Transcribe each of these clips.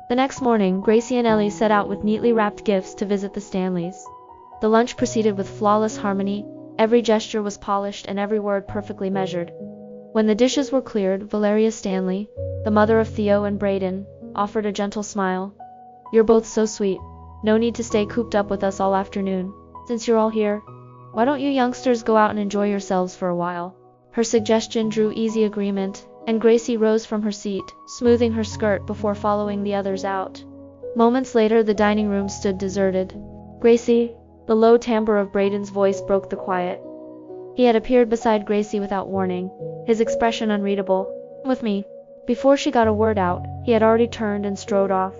The next morning, Gracie and Ellie set out with neatly wrapped gifts to visit the Stanleys. The lunch proceeded with flawless harmony, every gesture was polished and every word perfectly measured. When the dishes were cleared, Valeria Stanley, the mother of Theo and Brayden, offered a gentle smile. "You're both so sweet. No need to stay cooped up with us all afternoon. Since you're all here, why don't you youngsters go out and enjoy yourselves for a while?" Her suggestion drew easy agreement, and Gracie rose from her seat, smoothing her skirt before following the others out. Moments later, the dining room stood deserted. "Gracie," the low timbre of Brayden's voice broke the quiet. He had appeared beside Gracie without warning, his expression unreadable. "With me." Before she got a word out, he had already turned and strode off.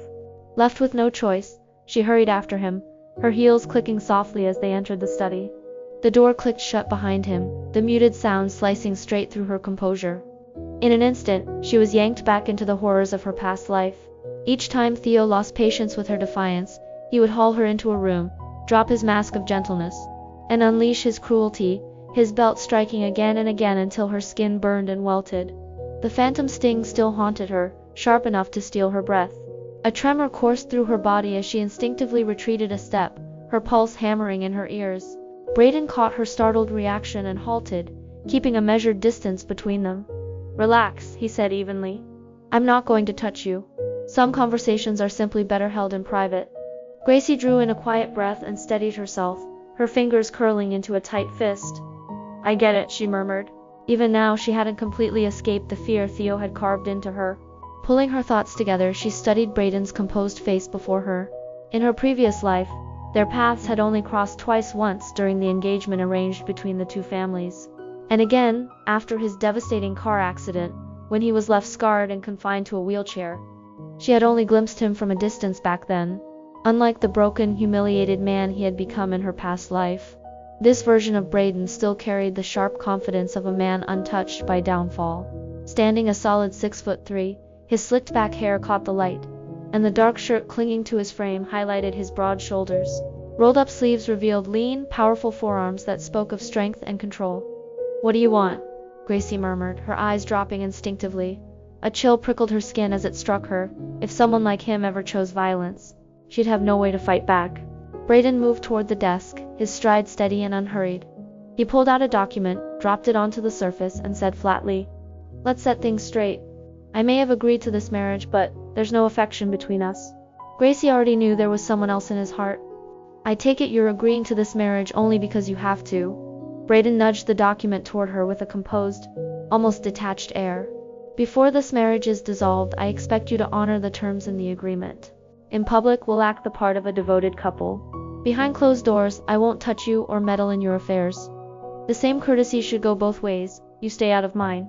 Left with no choice, she hurried after him, her heels clicking softly as they entered the study. The door clicked shut behind him, the muted sound slicing straight through her composure. In an instant, she was yanked back into the horrors of her past life. Each time Theo lost patience with her defiance, he would haul her into a room, drop his mask of gentleness, and unleash his cruelty, his belt striking again and again until her skin burned and welted. The phantom sting still haunted her, sharp enough to steal her breath. A tremor coursed through her body as she instinctively retreated a step, her pulse hammering in her ears. Brayden caught her startled reaction and halted, keeping a measured distance between them. "Relax," he said evenly. "I'm not going to touch you. Some conversations are simply better held in private." Gracie drew in a quiet breath and steadied herself, her fingers curling into a tight fist. "I get it," she murmured. Even now, she hadn't completely escaped the fear Theo had carved into her. Pulling her thoughts together, she studied Brayden's composed face before her. In her previous life, their paths had only crossed twice, once during the engagement arranged between the two families, and again, after his devastating car accident, when he was left scarred and confined to a wheelchair. She had only glimpsed him from a distance back then. Unlike the broken, humiliated man he had become in her past life, this version of Brayden still carried the sharp confidence of a man untouched by downfall. Standing a solid 6'3", his slicked back hair caught the light, and the dark shirt clinging to his frame highlighted his broad shoulders. Rolled up sleeves revealed lean, powerful forearms that spoke of strength and control. "What do you want?" Gracie murmured, her eyes dropping instinctively. A chill prickled her skin as it struck her. If someone like him ever chose violence, she'd have no way to fight back. Brayden moved toward the desk, his stride steady and unhurried. He pulled out a document, dropped it onto the surface, and said flatly, "Let's set things straight. I may have agreed to this marriage, but there's no affection between us." Gracie already knew there was someone else in his heart. "I take it you're agreeing to this marriage only because you have to." Brayden nudged the document toward her with a composed, almost detached air. "Before this marriage is dissolved, I expect you to honor the terms in the agreement. In public, we'll act the part of a devoted couple. Behind closed doors, I won't touch you or meddle in your affairs. The same courtesy should go both ways. You stay out of mine."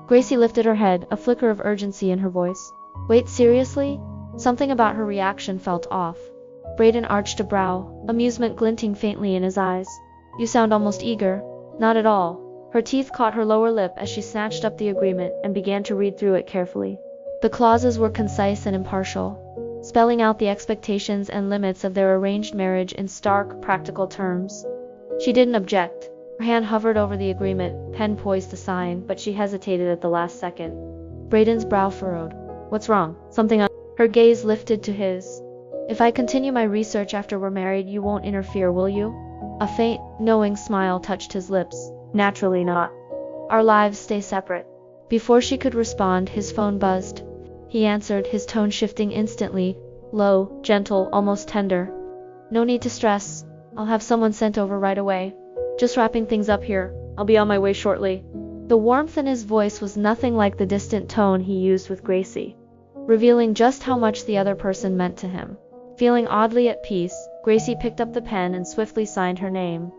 Gracie lifted her head, a flicker of urgency in her voice. "Wait, seriously?" Something about her reaction felt off. Brayden arched a brow, amusement glinting faintly in his eyes. "You sound almost eager." "Not at all." Her teeth caught her lower lip as she snatched up the agreement and began to read through it carefully. The clauses were concise and impartial, spelling out the expectations and limits of their arranged marriage in stark, practical terms. She didn't object. Her hand hovered over the agreement, pen poised to sign, but she hesitated at the last second. Brayden's brow furrowed. "What's wrong? Something on?" Her gaze lifted to his. "If I continue my research after we're married, you won't interfere, will you?" A faint, knowing smile touched his lips. "Naturally not. Our lives stay separate." Before she could respond, his phone buzzed. He answered, his tone shifting instantly, low, gentle, almost tender. "No need to stress. I'll have someone sent over right away. Just wrapping things up here. I'll be on my way shortly." The warmth in his voice was nothing like the distant tone he used with Gracie, revealing just how much the other person meant to him. Feeling oddly at peace, Gracie picked up the pen and swiftly signed her name.